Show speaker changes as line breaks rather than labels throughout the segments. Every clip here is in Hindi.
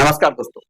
नमस्कार दोस्तों।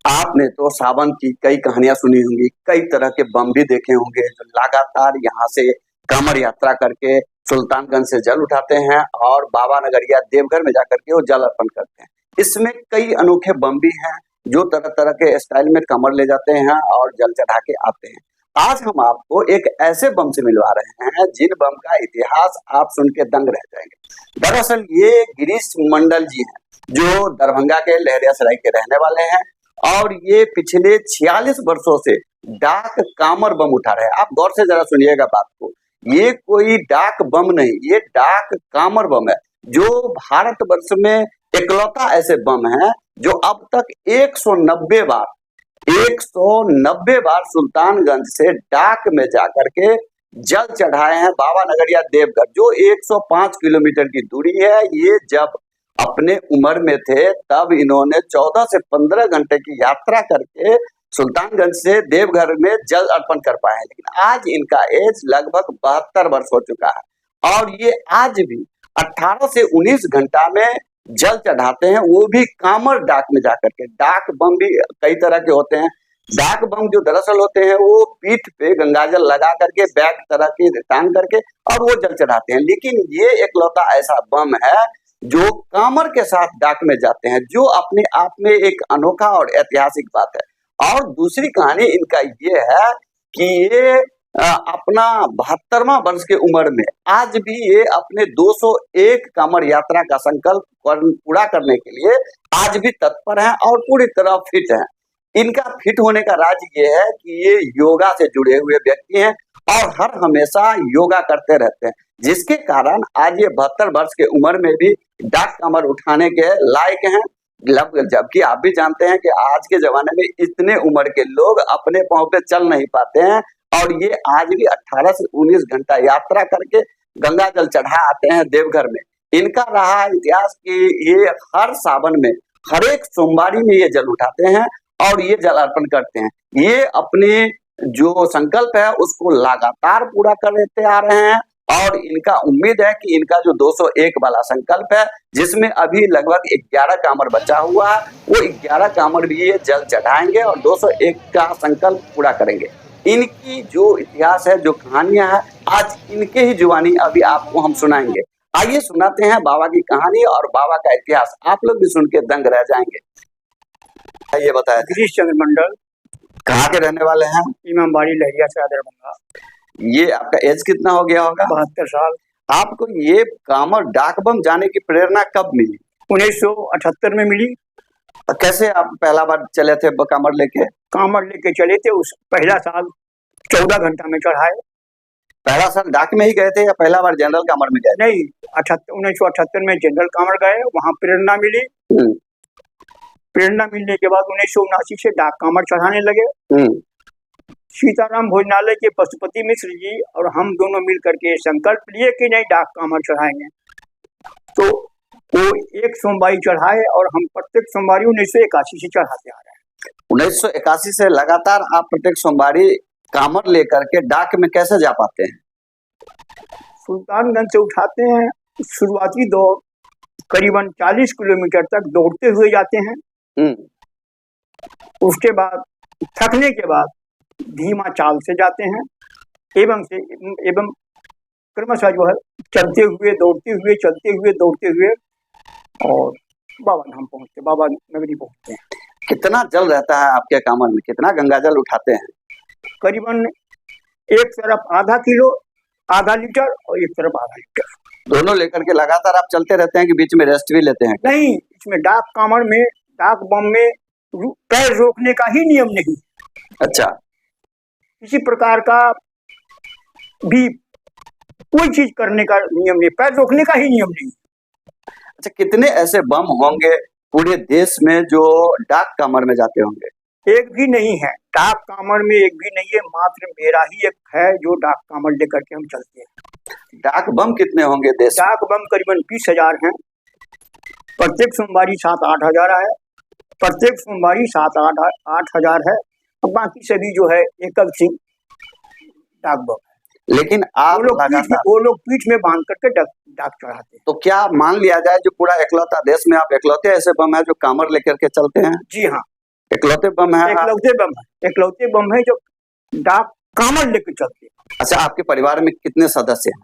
आपने तो सावन की कई कहानियां सुनी होंगी, कई तरह के बम भी देखे होंगे जो लगातार यहाँ से कांवड़ यात्रा करके सुल्तानगंज से जल उठाते हैं और बाबा नगरिया देवघर में जाकर के वो जल अर्पण करते हैं। इसमें कई अनोखे बम भी हैं जो तरह तरह के स्टाइल में कमर ले जाते हैं और जल चढ़ा के आते हैं। आज हम आपको एक ऐसे बम से मिलवा रहे हैं जिन बम का इतिहास आप सुन के दंग रह जाएंगे। दरअसल ये गिरीश मंडल जी हैं जो दरभंगा के लहरियासराय के रहने वाले हैं और ये पिछले 46 वर्षों से डाक कामर बम उठा रहे हैं। आप गौर से जरा सुनिएगा बात को, ये कोई डाक बम नहीं, ये डाक कामर बम है जो भारतवर्ष में इकलौता ऐसे बम है जो अब तक 190 बार सुल्तानगंज से डाक में जाकर के जल चढ़ाए हैं बाबा नगरिया देवघर, जो 105 किलोमीटर की दूरी है। ये जब अपने उम्र में थे तब इन्होंने 14 से 15 घंटे की यात्रा करके सुल्तानगंज से देवघर में जल अर्पण कर पाए हैं, लेकिन आज इनका एज लगभग 72 वर्ष हो चुका है और ये आज भी 18 से 19 घंटा में जल चढ़ाते हैं, वो भी कामर डाक में जाकर के। डाक बम भी कई तरह के होते हैं। डाक बम जो दरअसल होते हैं वो पीठ पे गंगाजल लगा करके बैग तरह की टांग करके और वो जल चढ़ाते हैं, लेकिन ये एकलौता ऐसा बम है जो कामर के साथ डाक में जाते हैं, जो अपने आप में एक अनोखा और ऐतिहासिक बात है। और दूसरी कहानी इनका ये है कि ये अपना 72वां वर्ष के उम्र में आज भी ये अपने 201 कामर यात्रा का संकल्प पूरा करने के लिए आज भी तत्पर हैं और पूरी तरह फिट हैं। इनका फिट होने का राज ये है कि ये योगा से जुड़े हुए व्यक्ति हैं और हर हमेशा योगा करते रहते हैं, जिसके कारण आज ये 72 वर्ष के उम्र में भी डाक कमर उठाने के लायक हैं। जबकि आप भी जानते हैं कि आज के जमाने में इतने उम्र के लोग अपने पांव पे चल नहीं पाते हैं और ये आज भी 18 से 19 घंटा यात्रा करके गंगा जल चढ़ा आते हैं देवघर में। इनका रहा इतिहास कि ये हर सावन में हर एक सोमवारी में ये जल उठाते हैं और ये जल अर्पण करते हैं। ये अपने जो संकल्प है उसको लगातार पूरा करते आ रहे हैं और इनका उम्मीद है कि इनका जो 201 वाला संकल्प है, जिसमें अभी लगभग 11 कामर बचा हुआ है, वो 11 कामर भी ये जल चढ़ाएंगे और 201 का संकल्प पूरा करेंगे। इनकी जो इतिहास है, जो कहानियां हैं, आज इनके ही जुबानी अभी आपको हम सुनाएंगे। आइए सुनाते हैं बाबा की कहानी और बाबा का इतिहास, आप लोग भी सुन के दंग रह जाएंगे। ये बताया
गिरीश चंद्र मंडल,
कहाँ के रहने वाले हैं?
इमामबाड़ी लहरियासराय दरभंगा।
ये आपका एज कितना हो गया होगा?
72 साल।
आपको ये कामर डाक बम जाने की प्रेरणा कब मिली?
1978 में मिली।
कैसे आप पहला बार चले थे कामर लेके?
कामर लेके चले थे, उस पहला साल 14 घंटा में चढ़ाए।
पहला साल डाक में ही गए थे या पहला बार जनरल कामर में गए?
नहीं, 1978 में जनरल कामर गए, वहाँ प्रेरणा मिली। प्रेरणा मिलने के बाद 1979 से डाक कामर चढ़ाने लगे। सीताराम भोजनालय के पशुपति मिश्र जी और हम दोनों मिल करके संकल्प लिए कि नहीं डाक कामर चढ़ाएंगे, तो वो एक सोमवारी चढ़ाए और हम प्रत्येक सोमवारी 1981 से चढ़ाते आ रहे हैं।
1981 से लगातार आप प्रत्येक सोमवारी कामर लेकर के डाक में कैसे जा पाते हैं?
सुल्तानगंज से उठाते हैं। शुरुआती दौर करीबन 40 किलोमीटर तक दौड़ते हुए जाते हैं। उसके बाद थकने के बाद धीमा चाल से जाते हैं एवं क्रमशः जो है चलते हुए दौड़ते हुए चलते हुए दौड़ते हुए और बाबा धाम पहुंचते, बाबा नगरी पहुंचते हैं।
कितना जल रहता है आपके कामर में? कितना गंगा जल उठाते हैं?
करीबन एक तरफ आधा लीटर और एक तरफ आधा लीटर,
दोनों लेकर के लगातार आप चलते रहते हैं कि बीच में रेस्ट भी लेते हैं?
नहीं, इसमें डाक कामर में, डाक बम में पैर रोकने का ही नियम नहीं।
अच्छा,
किसी प्रकार का भी कोई चीज करने का नियम नहीं, पैर रोकने का ही नियम नहीं।
अच्छा, कितने ऐसे बम होंगे पूरे देश में जो डाक कामर में जाते होंगे?
एक भी नहीं है, डाक कामर में एक भी नहीं है, मात्र मेरा ही एक है जो डाक कामर लेकर के हम चलते हैं।
डाक बम कितने होंगे देश?
डाक बम करीबन 20,000 हैं। प्रत्येक सोमवारी 7-8 हजार है, प्रत्येक सोमवारी 7-8 हजार है, और बाकी सभी जो है एकल सिंह डाक बम।
लेकिन आप लगातार
वो लोग पीठ में बांध करके डाक चढ़ाते हैं।
तो क्या मान लिया जाए जो पूरा इकलौता देश में आप इकलौते ऐसे बम है जो कामर लेकर के चलते हैं?
जी हाँ,
इकलौते बम है।
इकलौते बम है जो डाक कामर लेकर चलते हैं।
अच्छा, आपके परिवार में कितने सदस्य हैं?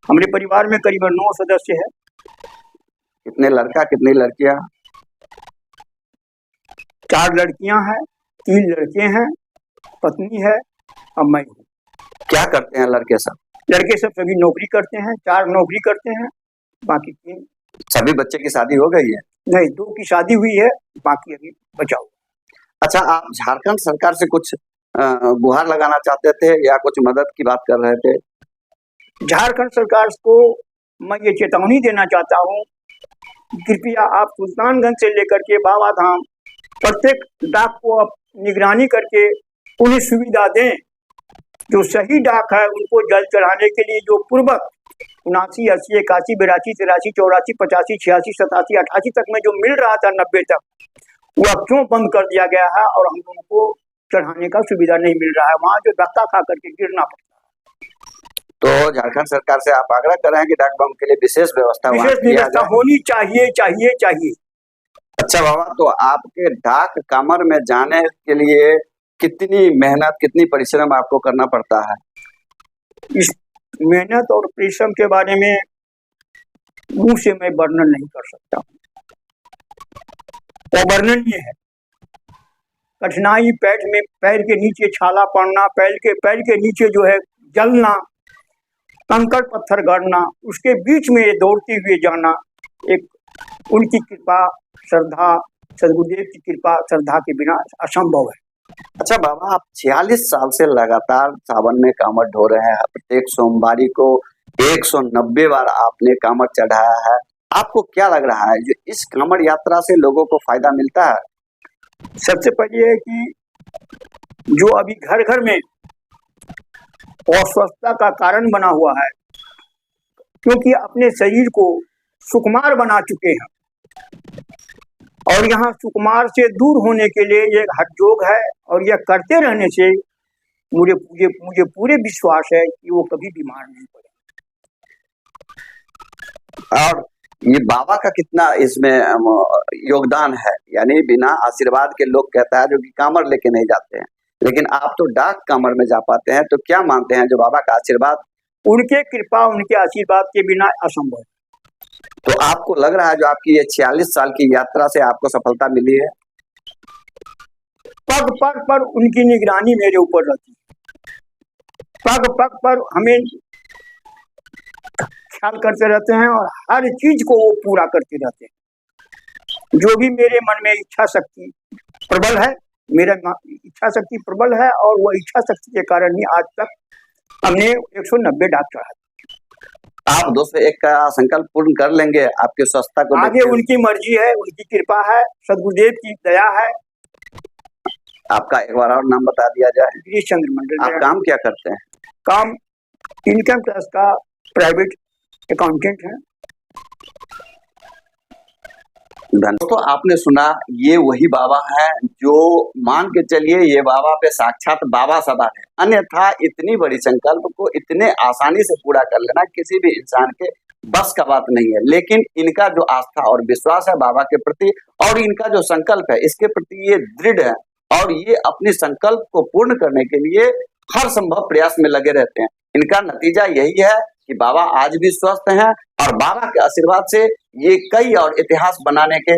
हमारे परिवार में करीबन 9 सदस्य है।
कितने लड़का कितनी लड़कियां?
4 लड़कियां हैं, 3 लड़के हैं, पत्नी है और मैं हूँ।
क्या करते हैं लड़के सब?
लड़के सब सभी नौकरी करते हैं, 4 नौकरी करते हैं, बाकी 3।
सभी बच्चे की शादी हो गई है?
नहीं, 2 की शादी हुई है, बाकी अभी बचा हुआ।
अच्छा, आप झारखंड सरकार से कुछ गुहार लगाना चाहते थे या कुछ मदद की बात कर रहे थे?
झारखंड सरकार को मैं ये चेतावनी देना चाहता हूँ, कृपया आप सुल्तानगंज से लेकर के बाबा धाम प्रत्येक डाक को आप निगरानी करके उन्हें सुविधा दें। जो सही डाक है उनको जल चढ़ाने के लिए जो पूर्वक 79, 80, 81, 82, 83, 84, 85, 86, 87, 88 तक में जो मिल रहा था 90 तक, वह क्यों बंद कर दिया गया है और हम लोगों को चढ़ाने का सुविधा नहीं मिल रहा है। वहाँ जो धक्का खा करके गिरना पड़ता है।
तो झारखंड सरकार से आप आग्रह कर रहे हैं कि डाक बम के लिए विशेष व्यवस्था
होनी चाहिए। अच्छा
बाबा, तो आपके डाक कामर में जाने के लिए कितनी मेहनत कितनी परिश्रम आपको करना पड़ता है?
इस मेहनत और परिश्रम के बारे में मुंह से मैं वर्णन नहीं कर सकता, अवर्णनीय है। कठिनाई पैर के नीचे छाला पड़ना, पैर के नीचे जो है जलना, कंकड़ पत्थर गड़ना, उसके बीच में दौड़ते हुए जाना, एक उनकी कृपा श्रद्धा, सदगुरुदेव की कृपा श्रद्धा के बिना असंभव है।
अच्छा बाबा, आप 46 साल से लगातार सावन में कामर ढो रहे हैं। प्रत्येक सोमवारी को 190 बार आपने कामर चढ़ाया है। आपको क्या लग रहा है जो इस कामर यात्रा से लोगों को फायदा मिलता है?
सबसे पहले है कि जो अभी घर घर में अस्वस्थता का कारण बना हुआ है, क्योंकि अपने शरीर को सुकुमार बना चुके हैं और यहाँ सुकुमार से दूर होने के लिए ये हठ योग है और यह करते रहने से मुझे पूरे विश्वास है कि वो कभी बीमार नहीं पड़े।
और ये बाबा का कितना इसमें योगदान है? यानी बिना आशीर्वाद के लोग कहता है जो कि कामर लेके नहीं जाते हैं, लेकिन आप तो डाक कामर में जा पाते हैं, तो क्या मानते हैं जो बाबा का आशीर्वाद?
उनके कृपा उनके आशीर्वाद के बिना असंभव।
तो आपको लग रहा है जो आपकी ये 46 साल की यात्रा से आपको सफलता मिली है?
पग पग पर उनकी निगरानी मेरे ऊपर रहती है, पग पग पर हमें ख्याल करते रहते हैं और हर चीज को वो पूरा करते रहते हैं। जो भी मेरे मन में इच्छा शक्ति प्रबल है, मेरा इच्छा शक्ति प्रबल है और वो इच्छा शक्ति के कारण ही आज तक हमने 190 डाक चढ़ा।
आप 201 का संकल्प पूर्ण कर लेंगे आपके स्वस्थता को?
आगे उनकी मर्जी है, उनकी कृपा है, सदगुरुदेव की दया है।
आपका एक बार और नाम बता दिया जाए।
गिरीश चंद्र मंडल।
आप काम क्या करते हैं?
काम इनकम टैक्स का प्राइवेट अकाउंटेंट है।
तो आपने सुना, ये वही बाबा है जो मान के चलिए ये बाबा पे साक्षात बाबा सवार है। अन्यथा इतनी बड़ी संकल्प को इतने आसानी से पूरा कर लेना किसी भी इंसान के बस का बात नहीं है। लेकिन इनका जो आस्था और विश्वास है बाबा के प्रति और इनका जो संकल्प है इसके प्रति ये दृढ़ है और ये अपने संकल्प को पूर्ण करने के लिए हर संभव प्रयास में लगे रहते हैं। इनका नतीजा यही है कि बाबा आज भी स्वस्थ हैं और बाबा के आशीर्वाद से ये कई और इतिहास बनाने के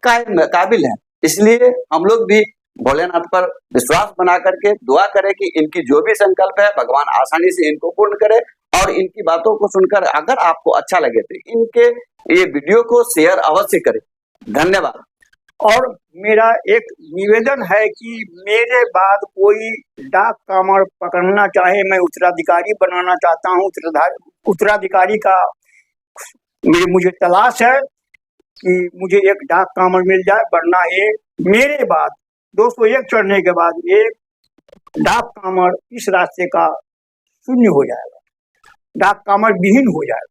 काबिल हैं। इसलिए हम लोग भी भोलेनाथ पर विश्वास बना करके दुआ करें कि इनकी जो भी संकल्प है भगवान आसानी से इनको पूर्ण करे। और इनकी बातों को सुनकर अगर आपको अच्छा लगे तो इनके ये वीडियो को शेयर अवश्य करें। धन्यवाद।
और मेरा एक निवेदन है कि मेरे बाद कोई डाक कामर पकड़ना चाहे, मैं उत्तराधिकारी बनाना चाहता हूँ। उत्तराधिकारी का मुझे तलाश है कि मुझे एक डाक कामर मिल जाए, वरना ये मेरे बाद 201 चढ़ने के बाद ये डाक कामर इस रास्ते का शून्य हो जाएगा, डाक कामर विहीन हो जाएगा।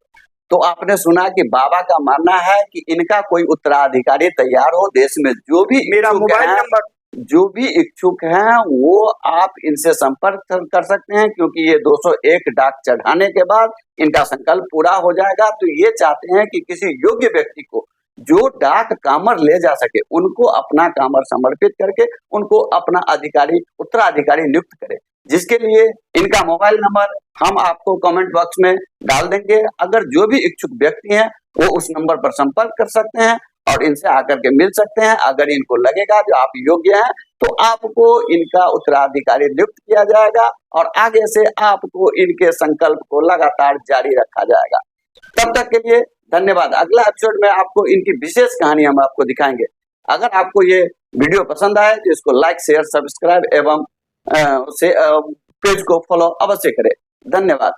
तो आपने सुना कि बाबा का मानना है कि इनका कोई उत्तराधिकारी तैयार हो। देश में जो भी
मेरा मोबाइल नंबर
जो भी इच्छुक हैं वो आप इनसे संपर्क कर सकते हैं, क्योंकि ये 201 डाक चढ़ाने के बाद इनका संकल्प पूरा हो जाएगा। तो ये चाहते हैं कि किसी योग्य व्यक्ति को जो डाक कामर ले जा सके उनको अपना कामर समर्पित करके उनको अपना अधिकारी उत्तराधिकारी नियुक्त करे, जिसके लिए इनका मोबाइल नंबर हम आपको कमेंट बॉक्स में डाल देंगे। अगर जो भी इच्छुक व्यक्ति हैं वो उस नंबर पर संपर्क कर सकते हैं और इनसे आकर के मिल सकते हैं। अगर इनको लगेगा जो आप योग्य हैं तो आपको इनका उत्तराधिकारी नियुक्त किया जाएगा और आगे से आपको इनके संकल्प को लगातार जारी रखा जाएगा। तब तक के लिए धन्यवाद। अगला एपिसोड में आपको इनकी विशेष कहानी हम आपको दिखाएंगे। अगर आपको ये वीडियो पसंद आए तो इसको लाइक, शेयर, सब्सक्राइब एवं पेज को फॉलो अवश्य करें। धन्यवाद।